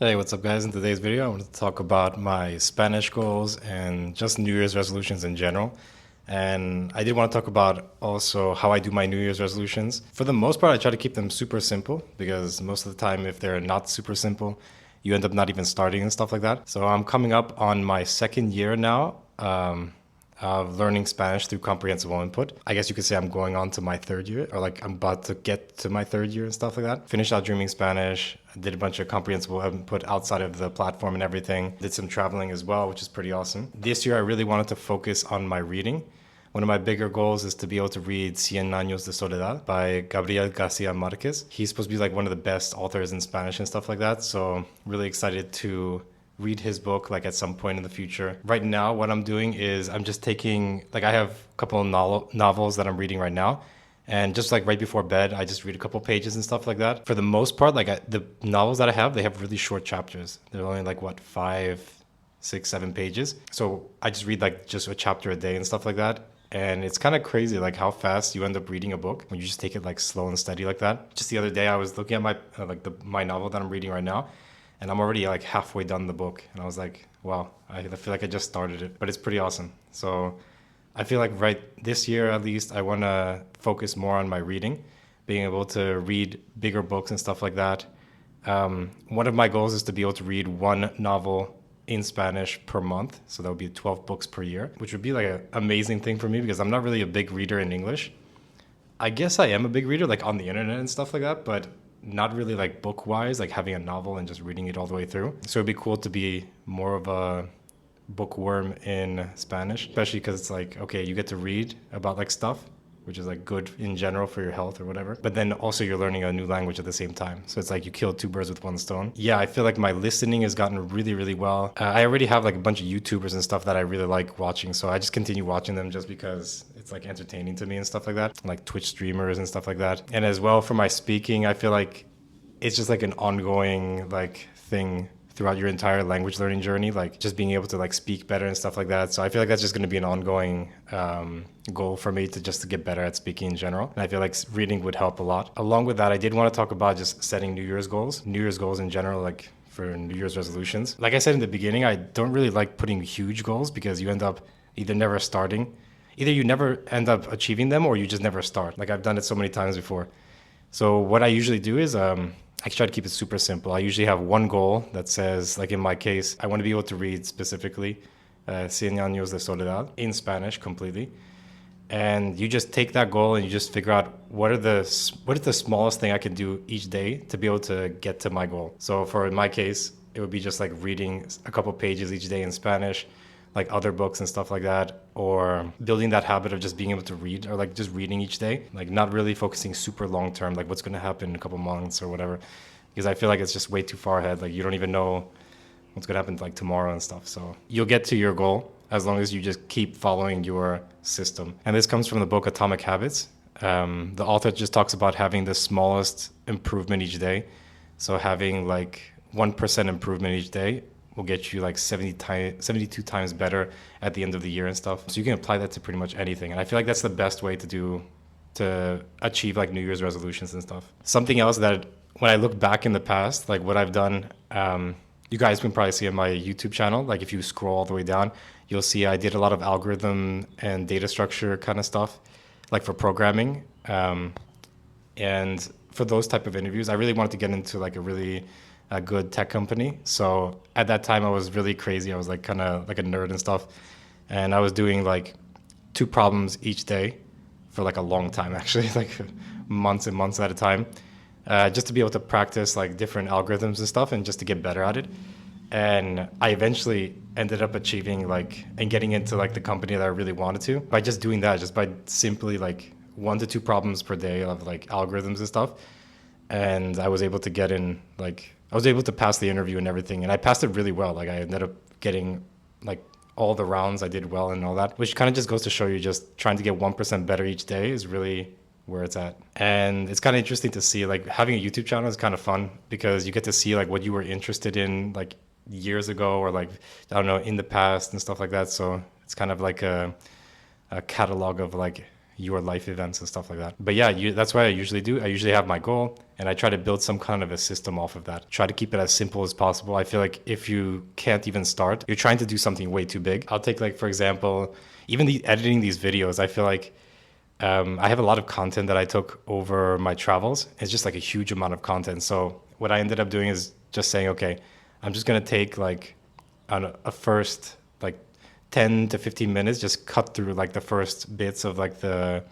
Hey, what's up, guys? In today's video, I want to talk about my Spanish goals and just New Year's resolutions in general. And I did want to talk about also how I do my New Year's resolutions. For the most part, I try to keep them super simple because most of the time, if they're not super simple, you end up not even starting and stuff like that. So I'm coming up on my second year now. Of learning Spanish through comprehensible input. I guess you could say I'm going on to my third year, or like I'm about to get to my third year and stuff like that. Finished out Dreaming Spanish, did a bunch of comprehensible input outside of the platform and everything. Did some traveling as well, which is pretty awesome. This year, I really wanted to focus on my reading. One of my bigger goals is to be able to read Cien Años de Soledad by Gabriel Garcia Marquez. He's supposed to be like one of the best authors in Spanish and stuff like that. So really excited to read his book like at some point in the future. Right now, what I'm doing is I'm just taking like I have a couple of novels that I'm reading right now. And just like right before bed, I just read a couple pages and stuff like that. For the most part, the novels that I have, they have really short chapters. They're only like what, 5, 6, 7 pages. So I just read like just a chapter a day and stuff like that. And it's kind of crazy like how fast you end up reading a book when you just take it like slow and steady like that. Just the other day, I was looking at my novel that I'm reading right now, and I'm already like halfway done the book, and I was like, wow, I feel like I just started it, but it's pretty awesome. So I feel like right this year at least, I want to focus more on my reading, being able to read bigger books and stuff like that. One of my goals is to be able to read one novel in Spanish per month, so that would be 12 books per year, which would be like an amazing thing for me because I'm not really a big reader in English. I guess I am a big reader, like on the internet and stuff like that, but not really like book wise, like having a novel and just reading it all the way through. So it'd be cool to be more of a bookworm in Spanish, especially because it's like, okay, you get to read about like stuff, which is like good in general for your health or whatever. But then also you're learning a new language at the same time. So it's like you kill two birds with one stone. Yeah, I feel like my listening has gotten really, really well. I already have like a bunch of YouTubers and stuff that I really like watching. So I just continue watching them just because it's like entertaining to me and stuff like that, like Twitch streamers and stuff like that. And as well for my speaking, I feel like it's just like an ongoing like thing throughout your entire language learning journey, like just being able to like speak better and stuff like that. So I feel like that's just going to be an ongoing goal for me to get better at speaking in general. And I feel like reading would help a lot. Along with that, I did want to talk about just setting New Year's goals in general, like for New Year's resolutions. Like I said in the beginning, I don't really like putting huge goals because you end up either never starting, either you never end up achieving them or you just never start. Like I've done it so many times before. So what I usually do is I try to keep it super simple. I usually have one goal that says, like in my case, I want to be able to read specifically Cien Años de Soledad in Spanish completely. And you just take that goal and you just figure out what is the smallest thing I can do each day to be able to get to my goal. So for in my case, it would be just like reading a couple pages each day in Spanish, like other books and stuff like that, or building that habit of just being able to read or like just reading each day, like not really focusing super long term, like what's going to happen in a couple months or whatever, because I feel like it's just way too far ahead. Like you don't even know what's going to happen like tomorrow and stuff. So you'll get to your goal as long as you just keep following your system. And this comes from the book Atomic Habits. The author just talks about having the smallest improvement each day. So having like 1% improvement each day will get you like 72 times better at the end of the year and stuff. So you can apply that to pretty much anything. And I feel like that's the best way to achieve like New Year's resolutions and stuff. Something else that when I look back in the past, like what I've done, you guys can probably see on my YouTube channel, like if you scroll all the way down, you'll see I did a lot of algorithm and data structure kind of stuff, like for programming. And for those type of interviews, I really wanted to get into like a good tech company. So at that time, I was really crazy. I was like kind of like a nerd and stuff. And I was doing like two problems each day for like a long time, actually, like months and months at a time, just to be able to practice like different algorithms and stuff and just to get better at it. And I eventually ended up achieving like and getting into like the company that I really wanted to by just doing that, just by simply like 1 to 2 problems per day of like algorithms and stuff. And I was able to get in like I was able to pass the interview and everything, and I passed it really well. Like I ended up getting like all the rounds I did well and all that, which kind of just goes to show you just trying to get 1% better each day is really where it's at. And it's kind of interesting to see like having a YouTube channel is kind of fun because you get to see like what you were interested in like years ago or like I don't know in the past and stuff like that. So it's kind of like a catalog of like your life events and stuff like that. But yeah, that's what I usually do. I usually have my goal and I try to build some kind of a system off of that. Try to keep it as simple as possible. I feel like if you can't even start, you're trying to do something way too big. I'll take like, for example, even editing these videos, I feel like I have a lot of content that I took over my travels. It's just like a huge amount of content. So what I ended up doing is just saying, okay, I'm just gonna take like on a first like 10 to 15 minutes, just cut through like the first bits of like the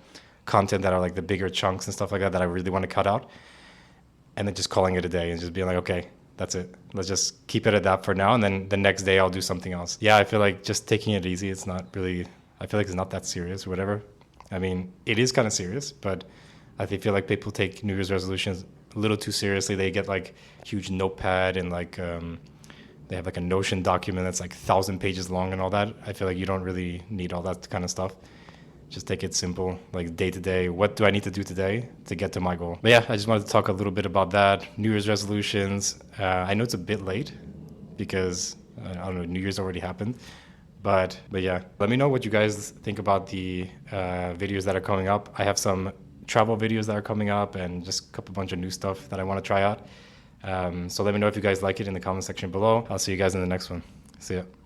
content that are like the bigger chunks and stuff like that I really want to cut out, and then just calling it a day and just being like, okay, that's it. Let's just keep it at that for now, and then the next day I'll do something else. Yeah, I feel like just taking it easy. It's not really. I feel like it's not that serious or whatever. I mean, it is kind of serious, but I feel like people take New Year's resolutions a little too seriously. They get like huge notepad and like they have like a Notion document that's like 1,000 pages long and all that. I feel like you don't really need all that kind of stuff. Just take it simple, like day to day. What do I need to do today to get to my goal? But yeah, I just wanted to talk a little bit about that. New Year's resolutions. I know it's a bit late because I don't know, New Year's already happened. But yeah, let me know what you guys think about the videos that are coming up. I have some travel videos that are coming up and just a bunch of new stuff that I want to try out. So let me know if you guys like it in the comment section below. I'll see you guys in the next one. See ya.